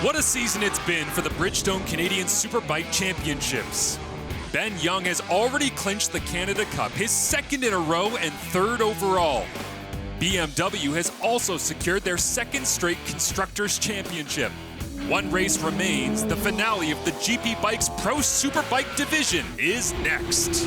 What a season it's been for the Bridgestone Canadian Superbike Championships. Ben Young has already clinched the Canada Cup, his second in a row and third overall. BMW has also secured their second straight Constructors' Championship. One race remains. The finale of the GP Bikes Pro Superbike division is next.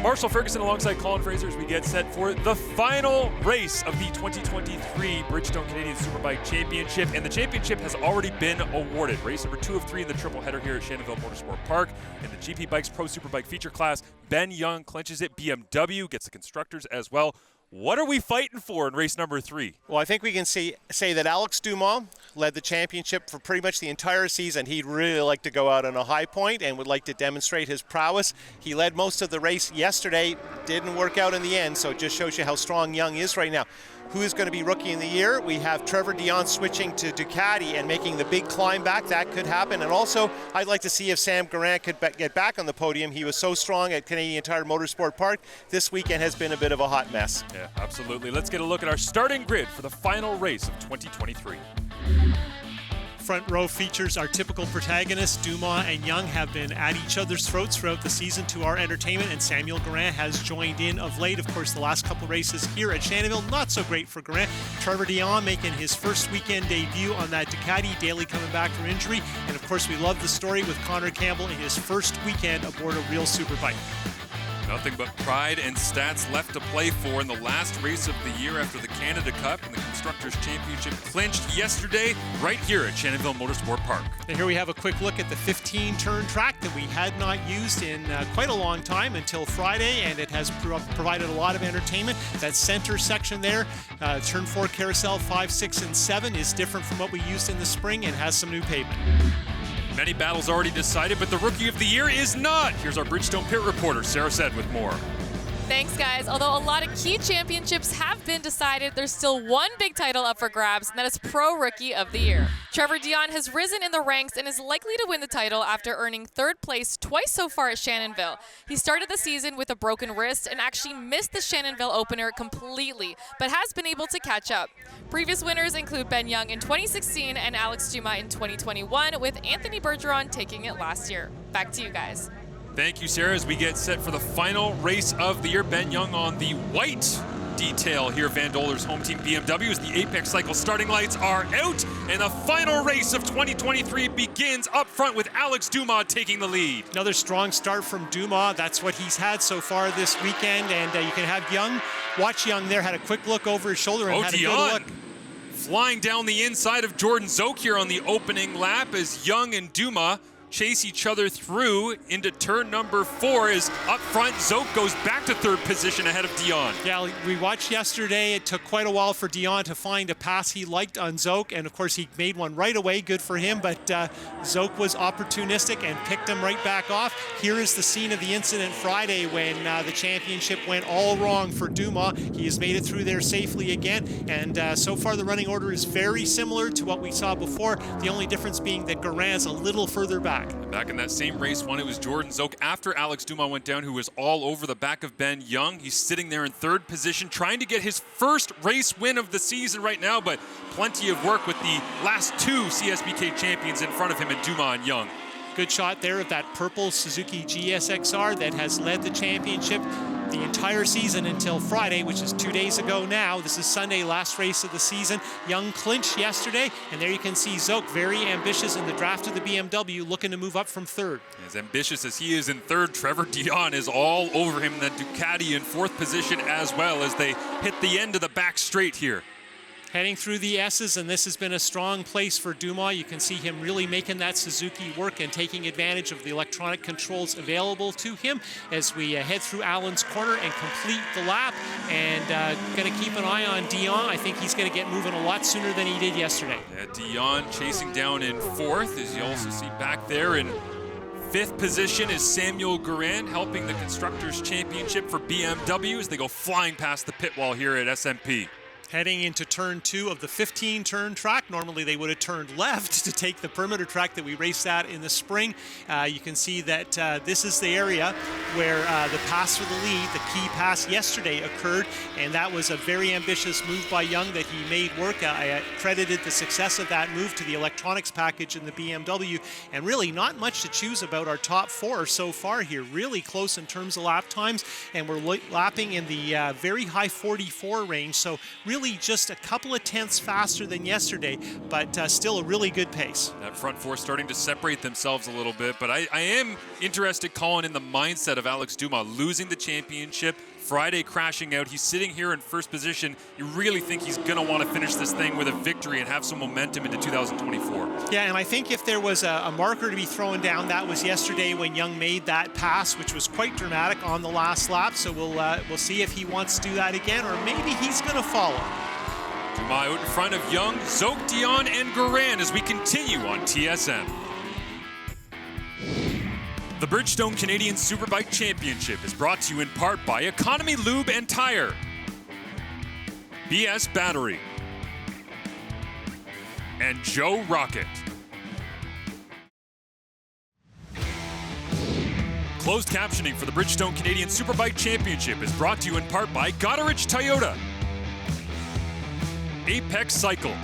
Marshall Ferguson alongside Colin Fraser as we get set for the final race of the 2023 Bridgestone Canadian Superbike Championship, and the championship has already been awarded. Race number 2 of 3 in the triple header here at Shannonville Motorsport Park. In the GP Bikes Pro Superbike feature class, Ben Young clinches it. BMW gets the Constructors as well. What are we fighting for in race number 3? Well, I think we can say that Alex Duma led the championship for pretty much the entire season. He'd really like to go out on a high point and would like to demonstrate his prowess. He led most of the race yesterday, didn't work out in the end, so it just shows you how strong Young is right now. Who is going to be Rookie of the Year? We have Trevor Dion switching to Ducati and making the big climb back. That could happen. And also, I'd like to see if Sam Garant could get back on the podium. He was so strong at Canadian Tire Motorsport Park. This weekend has been a bit of a hot mess. Yeah, absolutely. Let's get a look at our starting grid for the final race of 2023. Front row features our typical protagonists. Duma and Young have been at each other's throats throughout the season to our entertainment, and Samuel Garant has joined in of late. Of course, the last couple races here at Shannonville, not so great for Garant. Trevor Dion making his first weekend debut on that Ducati, Daly coming back from injury, and of course we love the story with Connor Campbell in his first weekend aboard a real superbike. Nothing but pride and stats left to play for in the last race of the year after the Canada Cup and the Constructors' Championship clinched yesterday right here at Shannonville Motorsport Park. And here we have a quick look at the 15-turn track that we had not used in quite a long time until Friday, and it has provided a lot of entertainment. That center section there, turn 4 carousel 5, 6, and 7 is different from what we used in the spring and has some new pavement. Many battles already decided, but the Rookie of the Year is not. Here's our Bridgestone pit reporter, Sarah Said, with more. Thanks, guys. Although a lot of key championships have been decided, there's still one big title up for grabs, and that is Pro Rookie of the Year. Trevor Dion has risen in the ranks and is likely to win the title after earning 3rd place twice so far at Shannonville. He started the season with a broken wrist and actually missed the Shannonville opener completely, but has been able to catch up. Previous winners include Ben Young in 2016 and Alex Duma in 2021, with Anthony Bergeron taking it last year. Back to you guys. Thank you, Sarah, as we get set for the final race of the year. Ben Young on the white detail here, Van Doler's home team BMW, as the Apex Cycle starting lights are out, and the final race of 2023 begins up front with Alex Duma taking the lead. Another strong start from Duma. That's what he's had so far this weekend, and you can have Young, watch Young there, had a quick look over his shoulder and had a good look. Flying down the inside of Jordan Zoke here on the opening lap as Young and Duma chase each other through into turn number 4 as up front Zoke goes back to 3rd position ahead of Dion. Yeah, we watched yesterday. It took quite a while for Dion to find a pass he liked on Zoke, and of course he made one right away, good for him, but Zoke was opportunistic and picked him right back off. Here is the scene of the incident Friday when the championship went all wrong for Duma. He has made it through there safely again, and so far the running order is very similar to what we saw before, the only difference being that Garant's a little further back. Back in that same race one, it was Jordan Zoke after Alex Duma went down, who was all over the back of Ben Young. He's sitting there in 3rd position, trying to get his first race win of the season right now, but plenty of work with the last 2 CSBK champions in front of him, and Duma and Young. Good shot there of that purple Suzuki GSXR that has led the championship the entire season until Friday, which is 2 days ago now. This is Sunday, last race of the season. Young clinched yesterday, and there you can see Zoke, very ambitious in the draft of the BMW, looking to move up from 3rd. As ambitious as he is in 3rd, Trevor Dion is all over him in the Ducati in 4th position as well as they hit the end of the back straight here. Heading through the S's, and this has been a strong place for Duma. You can see him really making that Suzuki work and taking advantage of the electronic controls available to him as we head through Allen's corner and complete the lap. And going to keep an eye on Dion. I think he's going to get moving a lot sooner than he did yesterday. Yeah, Dion chasing down in 4th, as you also see back there in 5th position is Samuel Guerin, helping the Constructors' Championship for BMW as they go flying past the pit wall here at SMP. Heading into turn 2 of the 15-turn track. Normally they would have turned left to take the perimeter track that we raced at in the spring. You can see that this is the area where the pass for the lead, the key pass yesterday occurred, and that was a very ambitious move by Young that he made work. I credited the success of that move to the electronics package in the BMW, and really not much to choose about our top 4 so far here. Really close in terms of lap times, and we're lapping in the very high 44 range, so really just a couple of tenths faster than yesterday, but still a really good pace. That front 4 starting to separate themselves a little bit, but I am interested, Colin, in the mindset of Alex Duma, losing the championship, Friday crashing out. He's sitting here in 1st position. You really think he's going to want to finish this thing with a victory and have some momentum into 2024. Yeah, and I think if there was a marker to be thrown down, that was yesterday when Young made that pass, which was quite dramatic on the last lap. So we'll see if he wants to do that again, or maybe he's going to follow. Duma out in front of Young, Zoke, Dion, and Guerin as we continue on TSN. The Bridgestone Canadian Superbike Championship is brought to you in part by Economy Lube and Tire, BS Battery, and Joe Rocket. Closed captioning for the Bridgestone Canadian Superbike Championship is brought to you in part by Goderich Toyota, Apex Cycle,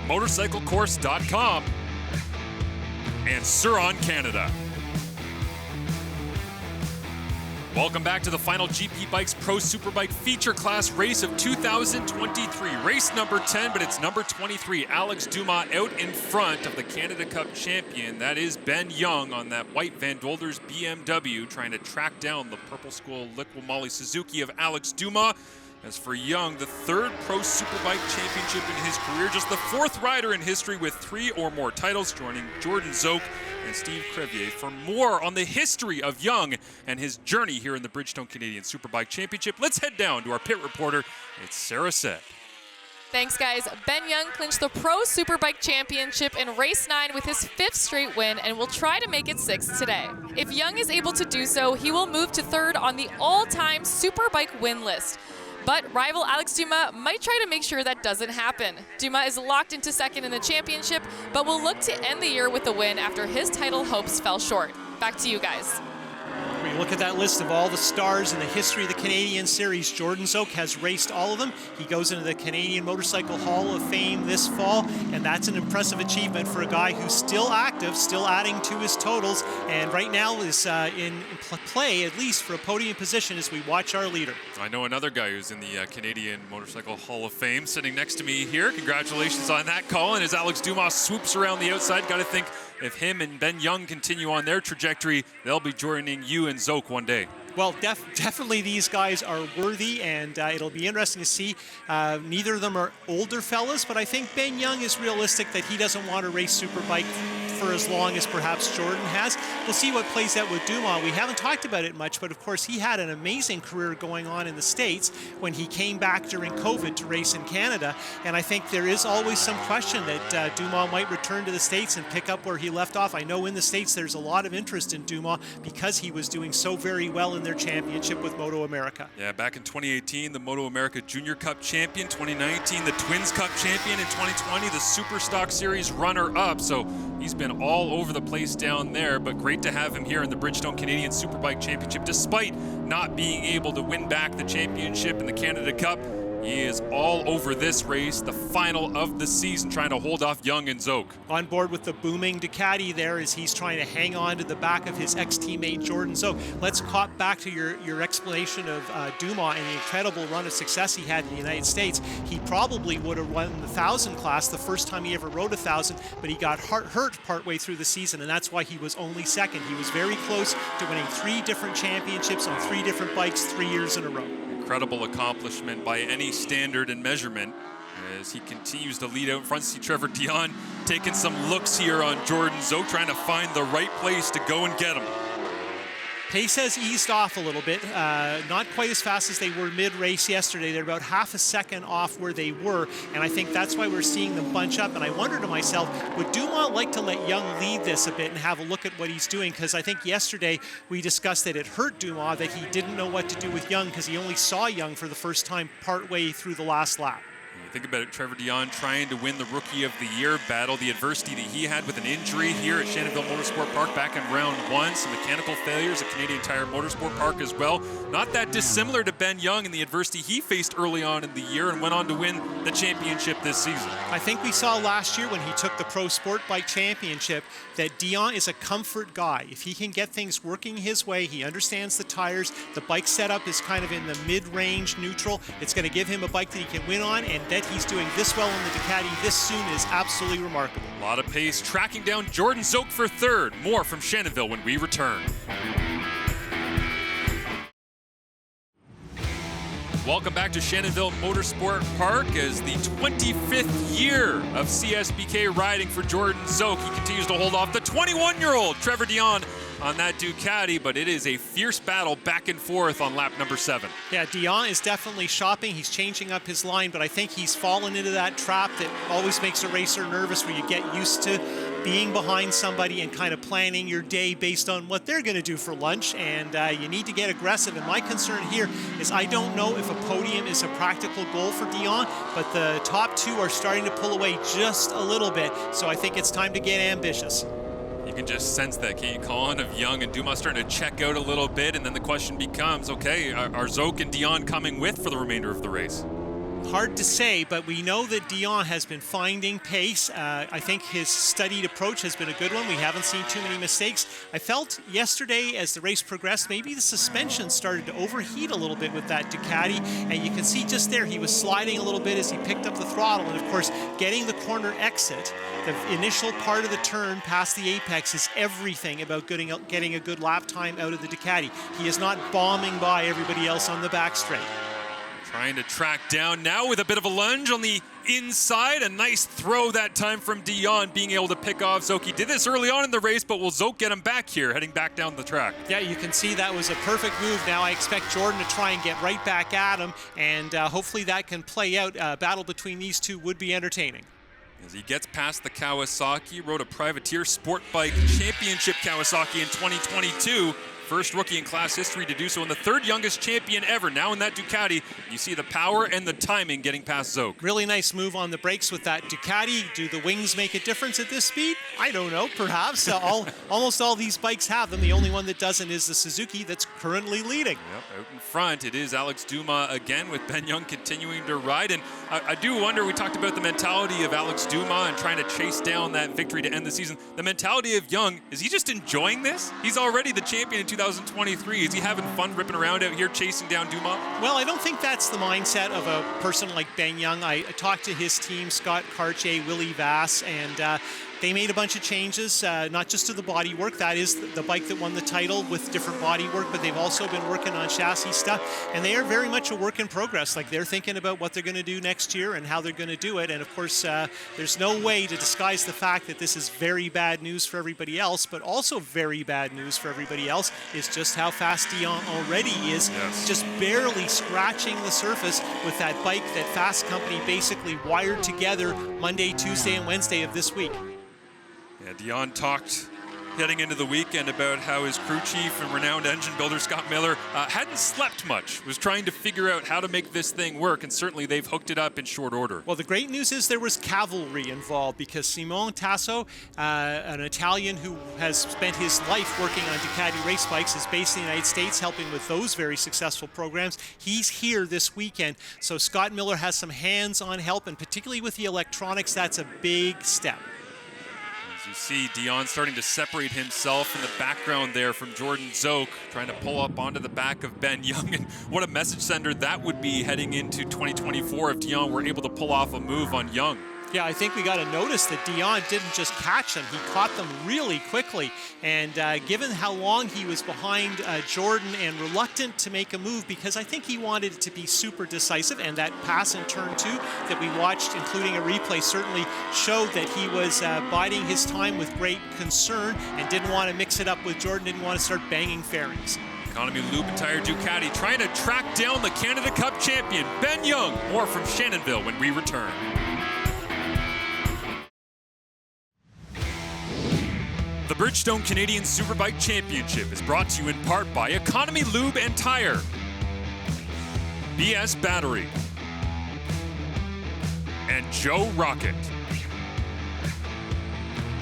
MotorcycleCourse.com, and Suron Canada. Welcome back to the final GP Bikes Pro Superbike feature class race of 2023. Race number 10, but it's number 23. Alex Duma out in front of the Canada Cup champion. That is Ben Young on that white Van Dolders BMW, trying to track down the purple school Liqui Suzuki of Alex Duma. As for Young, the 3rd Pro Superbike championship in his career, just the 4th rider in history with 3 or more titles, joining Jordan Zoke and Steve Crevier. For more on the history of Young and his journey here in the Bridgestone Canadian Superbike Championship, let's head down to our pit reporter. It's Sarah Sett. Thanks, guys. Ben Young clinched the Pro Superbike Championship in race 9 with his 5th straight win and will try to make it 6th today. If Young is able to do so, he will move to 3rd on the all-time Superbike win list. But rival Alex Duma might try to make sure that doesn't happen. Duma is locked into 2nd in the championship, but will look to end the year with a win after his title hopes fell short. Back to you guys. When you look at that list of all the stars in the history of the Canadian Series, Jordan Zoke has raced all of them. He goes into the Canadian Motorcycle Hall of Fame this fall, and that's an impressive achievement for a guy who's still active, still adding to his totals, and right now is in play, at least for a podium position as we watch our leader. I know another guy who's in the Canadian Motorcycle Hall of Fame sitting next to me here. Congratulations on that, Colin, as Alex Duma swoops around the outside. Got to think if him and Ben Young continue on their trajectory, they'll be joining you and Zoke one day. Well, definitely these guys are worthy, and it'll be interesting to see. Neither of them are older fellas, but I think Ben Young is realistic that he doesn't want to race Superbike for as long as perhaps Jordan has. We'll see what plays out with Duma. We haven't talked about it much, but of course he had an amazing career going on in the States when he came back during COVID to race in Canada, and I think there is always some question that Duma might return to the States and pick up where he left off. I know in the States there's a lot of interest in Duma because he was doing so very well in their championship with Moto America. Yeah, back in 2018, the Moto America Junior Cup champion, 2019, the Twins Cup champion, in 2020, the Super Stock Series runner-up. So he's been all over the place down there, but great to have him here in the Bridgestone Canadian Superbike Championship. Despite not being able to win back the championship in the Canada Cup, he is all over this race, the final of the season, trying to hold off Young and Zoke. On board with the booming Ducati there as he's trying to hang on to the back of his ex-teammate Jordan Zoke. Let's cop back to your explanation of Duma and the incredible run of success he had in the United States. He probably would have won the 1,000 class the first time he ever rode 1,000, but he got hurt partway through the season, and that's why he was only 2nd. He was very close to winning 3 different championships on 3 different bikes 3 years in a row. incredible accomplishment by any standard and measurement as he continues to lead out in front. See Trevor Dion taking some looks here on Jordan Zook, trying to find the right place to go and get him. Pace has eased off a little bit, not quite as fast as they were mid-race yesterday. They're about half a second off where they were, and I think that's why we're seeing them bunch up. And I wonder to myself, would Duma like to let Young lead this a bit and have a look at what he's doing? Because I think yesterday we discussed that it hurt Duma that he didn't know what to do with Young because he only saw Young for the first time partway through the last lap. Think about it, Trevor Dion trying to win the Rookie of the Year, battle the adversity that he had with an injury here at Shannonville Motorsport Park back in round 1. Some mechanical failures at Canadian Tire Motorsport Park as well. Not that dissimilar to Ben Young and the adversity he faced early on in the year and went on to win the championship this season. I think we saw last year when he took the Pro Sport Bike Championship that Dion is a comfort guy. If he can get things working his way, he understands the tires, the bike setup is kind of in the mid-range neutral. It's going to give him a bike that he can win on, and that he's doing this well in the Ducati this soon is absolutely remarkable. A lot of pace, tracking down Jordan Zook for 3rd. More from Shannonville when we return. Welcome back to Shannonville Motorsport Park as the 25th year of CSBK riding for Jordan Zook. He continues to hold off the 21-year-old Trevor Dion on that Ducati, but it is a fierce battle back and forth on lap number 7. Yeah, Dion is definitely shopping. He's changing up his line, but I think he's fallen into that trap that always makes a racer nervous, where you get used to being behind somebody and kind of planning your day based on what they're going to do for lunch, and you need to get aggressive. And my concern here is I don't know if a podium is a practical goal for Dion, but the top 2 are starting to pull away just a little bit, so I think it's time to get ambitious. You can just sense that, can't you, Colin, of Young and Duma starting to check out a little bit, and then the question becomes, okay, are Zook and Dion coming with for the remainder of the race? Hard to say, but we know that Dion has been finding pace. I think his studied approach has been a good one. We haven't seen too many mistakes. I felt yesterday as the race progressed, maybe the suspension started to overheat a little bit with that Ducati, and you can see just there he was sliding a little bit as he picked up the throttle, and of course getting the corner exit, the initial part of the turn past the apex, is everything about getting a good lap time out of the Ducati. He is not bombing by everybody else on the back straight. Trying to track down now with a bit of a lunge on the inside. A nice throw that time from Dion, being able to pick off Zook. He did this early on in the race, but will Zook get him back here, heading back down the track? Yeah, you can see that was a perfect move. Now I expect Jordan to try and get right back at him, and hopefully that can play out. Battle between these two would be entertaining. As he gets past the Kawasaki, rode a Privateer Sport Bike Championship Kawasaki in 2022. First rookie in class history to do so, and the 3rd youngest champion ever. Now in that Ducati, you see the power and the timing getting past Zook. Really nice move on the brakes with that Ducati. Do the wings make a difference at this speed? I don't know, perhaps. Almost all these bikes have them. The only one that doesn't is the Suzuki that's currently leading. Yep, out in front, it is Alex Duma again, with Ben Young continuing to ride. And I do wonder, we talked about the mentality of Alex Duma and trying to chase down that victory to end the season. The mentality of Young, is he just enjoying this? He's already the champion in 2023. Is he having fun ripping around out here chasing down Duma? Well, I don't think that's the mindset of a person like Ben Young. I talked to his team, Scott Cartier, Willie Vass, and they made a bunch of changes, not just to the bodywork. That is the bike that won the title with different bodywork, but they've also been working on chassis stuff, and they are very much a work in progress. Like, they're thinking about what they're going to do next year and how they're going to do it. And of course, there's no way to disguise the fact that this is very bad news for everybody else, but also very bad news for everybody else is just how fast Dion already is. Yes. Just barely scratching the surface with that bike that Fast Company basically wired together Monday, Tuesday, and Wednesday of this week. Yeah, Dion talked heading into the weekend about how his crew chief and renowned engine builder Scott Miller hadn't slept much, was trying to figure out how to make this thing work, and certainly they've hooked it up in short order. Well, the great news is there was cavalry involved, because Simone Tasso, an Italian who has spent his life working on Ducati race bikes, is based in the United States helping with those very successful programs. He's here this weekend, so Scott Miller has some hands-on help, and particularly with the electronics, that's a big step. You see Dion starting to separate himself in the background there from Jordan Zook, trying to pull up onto the back of Ben Young, and what a message sender that would be heading into 2024 if Dion were able to pull off a move on Young. Yeah, I think we got to notice that Dion didn't just catch them. He caught them really quickly. And given how long he was behind Jordan and reluctant to make a move, because I think he wanted it to be super decisive, and that pass in turn 2 that we watched, including a replay, certainly showed that he was biding his time with great concern and didn't want to mix it up with Jordan, didn't want to start banging fairings. Economy Lube and Tire Ducati trying to track down the Canada Cup champion, Ben Young. More from Shannonville when we return. The Bridgestone Canadian Superbike Championship is brought to you in part by Economy Lube and Tire, BS Battery, and Joe Rocket.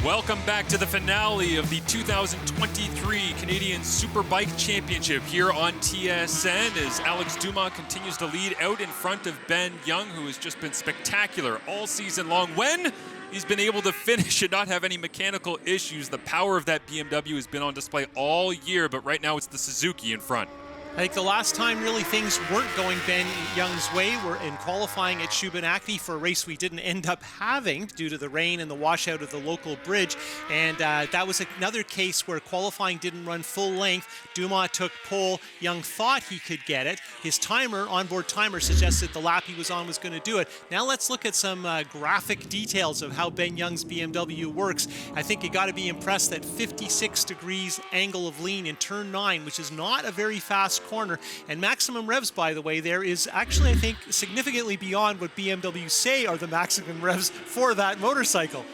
Welcome back to the finale of the 2023 Canadian Superbike Championship here on TSN as Alex Duma continues to lead out in front of Ben Young, who has just been spectacular all season long. When he's been able to finish and not have any mechanical issues, the power of that BMW has been on display all year, but right now it's the Suzuki in front. I think the last time really things weren't going Ben Young's way were in qualifying at Shubenacadie for a race we didn't end up having due to the rain and the washout of the local bridge. And that was another case where qualifying didn't run full length. Duma took pole. Young thought he could get it. His timer, onboard timer, suggested the lap he was on was going to do it. Now let's look at some graphic details of how Ben Young's BMW works. I think you got to be impressed that 56 degrees angle of lean in turn 9, which is not a very fast corner, and maximum revs, by the way, there is actually, I think, significantly beyond what BMW say are the maximum revs for that motorcycle.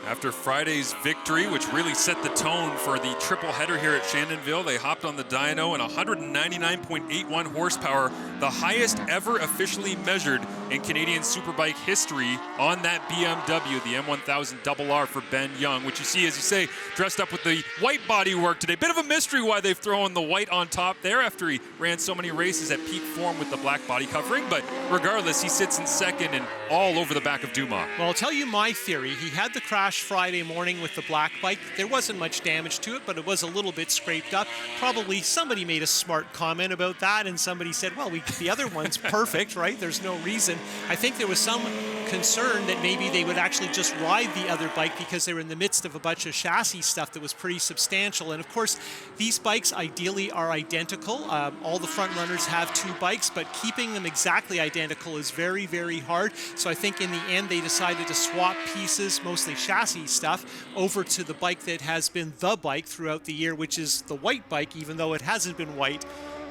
After Friday's victory, which really set the tone for the triple header here at Shannonville, they hopped on the dyno and 199.81 horsepower, the highest ever officially measured in Canadian Superbike history on that BMW, the M1000RR for Ben Young, which you see, as you say, dressed up with the white bodywork today. Bit of a mystery why they've thrown the white on top there after he ran so many races at peak form with the black body covering, but regardless, he sits in second and all over the back of Duma. Well, I'll tell you my theory. He had the crash Friday morning with the black bike. There wasn't much damage to it, but it was a little bit scraped up. Probably somebody made a smart comment about that, and somebody said, well, the other one's perfect, right? There's no reason. I think there was some concern that maybe they would actually just ride the other bike because they were in the midst of a bunch of chassis stuff that was pretty substantial. And of course, these bikes ideally are identical. All the front runners have 2 bikes, but keeping them exactly identical is very, very hard. So I think in the end, they decided to swap pieces, mostly chassis stuff, over to the bike that has been the bike throughout the year, which is the white bike, even though it hasn't been white.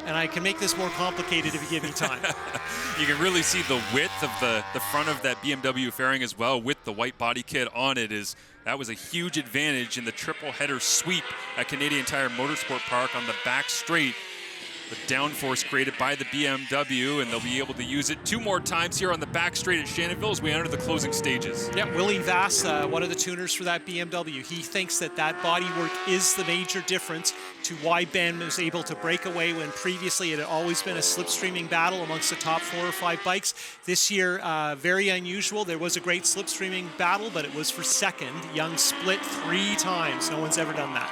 And I can make this more complicated if you give me time. You can really see the width of the front of that BMW fairing as well with the white body kit on it. That was a huge advantage in the triple header sweep at Canadian Tire Motorsport Park on the back straight. The downforce created by the BMW, and they'll be able to use it 2 more times here on the back straight at Shannonville as we enter the closing stages. Yeah, Willie Vass, one of the tuners for that BMW, he thinks that bodywork is the major difference to why Ben was able to break away when previously it had always been a slipstreaming battle amongst the top 4 or 5 bikes. This year, very unusual. There was a great slipstreaming battle, but it was for second. Young split 3 times. No one's ever done that.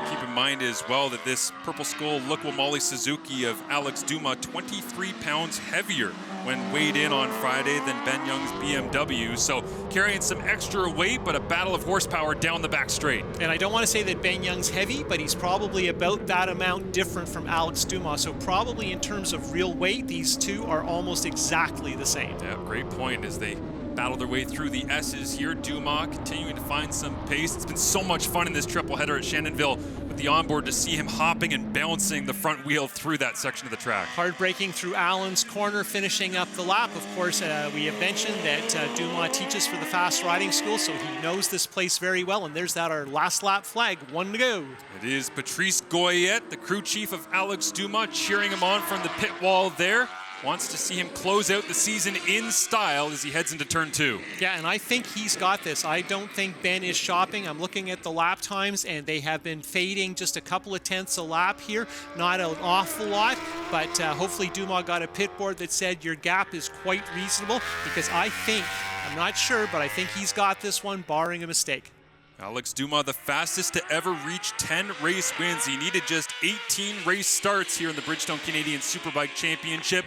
Keep in mind as well that this Purple Skull Look-Wamali Suzuki of Alex Duma, 23 pounds heavier when weighed in on Friday than Ben Young's BMW. So carrying some extra weight, but a battle of horsepower down the back straight. And I don't want to say that Ben Young's heavy, but he's probably about that amount different from Alex Duma. So probably in terms of real weight, these two are almost exactly the same. Yeah, great point as they battle their way through the S's here. Duma continuing to find some pace. It's been so much fun in this triple header at Shannonville with the onboard to see him hopping and bouncing the front wheel through that section of the track. Hard braking through Allen's corner, finishing up the lap. Of course, we have mentioned that Duma teaches for the fast riding school, so he knows this place very well. And there's our last lap flag, 1 to go. It is Patrice Goyette, the crew chief of Alex Duma, cheering him on from the pit wall there. Wants to see him close out the season in style as he heads into turn 2. Yeah, and I think he's got this. I don't think Ben is shopping. I'm looking at the lap times, and they have been fading just a couple of tenths a lap here. Not an awful lot, but hopefully Duma got a pit board that said your gap is quite reasonable, because I think, I'm not sure, but I think he's got this one, barring a mistake. Alex Duma, the fastest to ever reach 10 race wins. He needed just 18 race starts here in the Bridgestone Canadian Superbike Championship.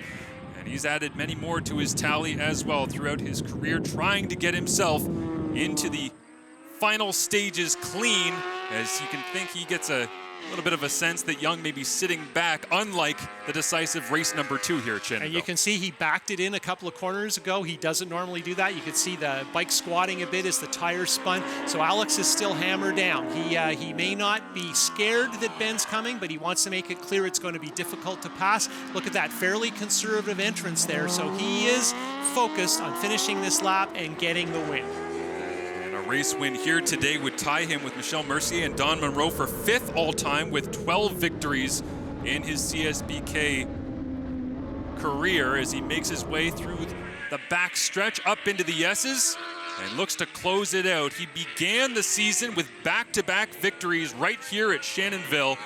And he's added many more to his tally as well throughout his career, trying to get himself into the final stages clean. As you can think, he gets a little bit of a sense that Young may be sitting back, unlike the decisive race number 2 here at Shannonville. And you can see he backed it in a couple of corners ago. He doesn't normally do that. You can see the bike squatting a bit as the tires spun. So Alex is still hammered down. He may not be scared that Ben's coming, but he wants to make it clear it's going to be difficult to pass. Look at that fairly conservative entrance there. So he is focused on finishing this lap and getting the win. Race win here today would tie him with Michel Mercier and Don Monroe for 5th all-time with 12 victories in his CSBK career as he makes his way through the back stretch up into the S's and looks to close it out. He began the season with back-to-back victories right here at Shannonville,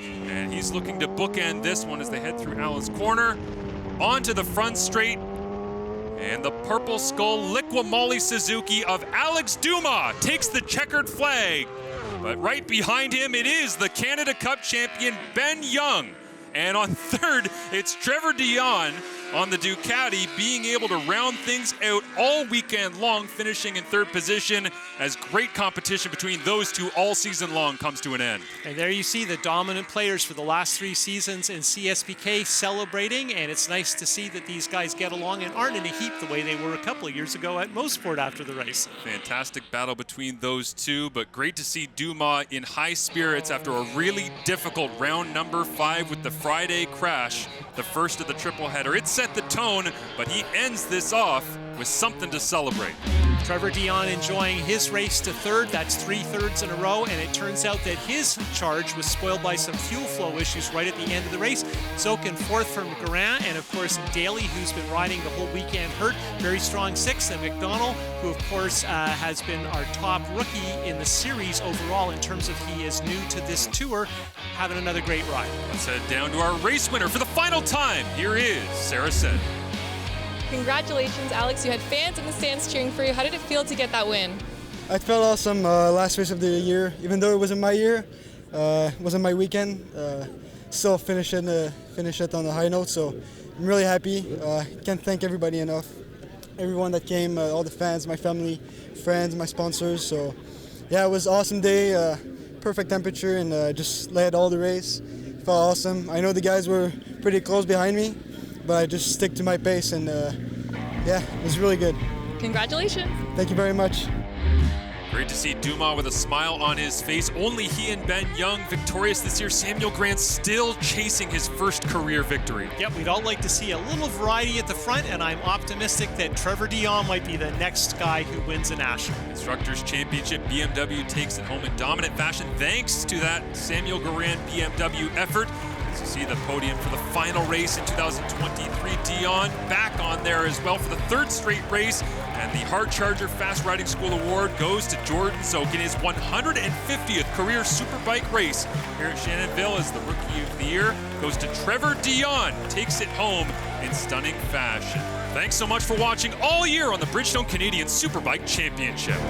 and he's looking to bookend this one as they head through Allen's Corner onto the front straight. And the Purple Skull Liqui-Moly Suzuki of Alex Duma takes the checkered flag. But right behind him, it is the Canada Cup champion, Ben Young. And on third, it's Trevor Dion on the Ducati, being able to round things out all weekend long, finishing in 3rd position as great competition between those two all season long comes to an end. And there you see the dominant players for the last 3 seasons in CSBK celebrating, and it's nice to see that these guys get along and aren't in a heap the way they were a couple of years ago at Mosport after the race. Fantastic battle between those two, but great to see Duma in high spirits after a really difficult round number 5 with the Friday crash, the first of the triple header. It set the tone, but he ends this off with something to celebrate. Trevor Dion enjoying his race to 3rd. That's 3 thirds in a row, and it turns out that his charge was spoiled by some fuel flow issues right at the end of the race. Zoke in 4th from Garin, and of course Daly, who's been riding the whole weekend hurt. Very strong 6th, and McDonald, who of course has been our top rookie in the series overall in terms of he is new to this tour, having another great ride. Let's head down to our race winner for the final time. Here is Sarah Sedd. Congratulations, Alex. You had fans in the stands cheering for you. How did it feel to get that win? I felt awesome. Last race of the year, even though it wasn't my year, wasn't my weekend, still finish it on a high note. So I'm really happy. Can't thank everybody enough. Everyone that came, all the fans, my family, friends, my sponsors. So yeah, it was an awesome day. Perfect temperature, and just led all the race. Felt awesome. I know the guys were pretty close behind me, but I just stick to my pace, and yeah, it was really good. Congratulations. Thank you very much. Great to see Duma with a smile on his face. Only he and Ben Young victorious this year. Samuel Grant still chasing his first career victory. Yep, we'd all like to see a little variety at the front, and I'm optimistic that Trevor Dion might be the next guy who wins a national. Constructors Championship, BMW takes it home in dominant fashion thanks to that Samuel Garand BMW effort. As you see the podium for the final race in 2023, Dion back on there as well for the 3rd straight race. And the Hard Charger Fast Riding School Award goes to Jordan Zoke in his 150th career Superbike race here at Shannonville as the Rookie of the Year goes to Trevor Dion, takes it home in stunning fashion. Thanks so much for watching all year on the Bridgestone Canadian Superbike Championship.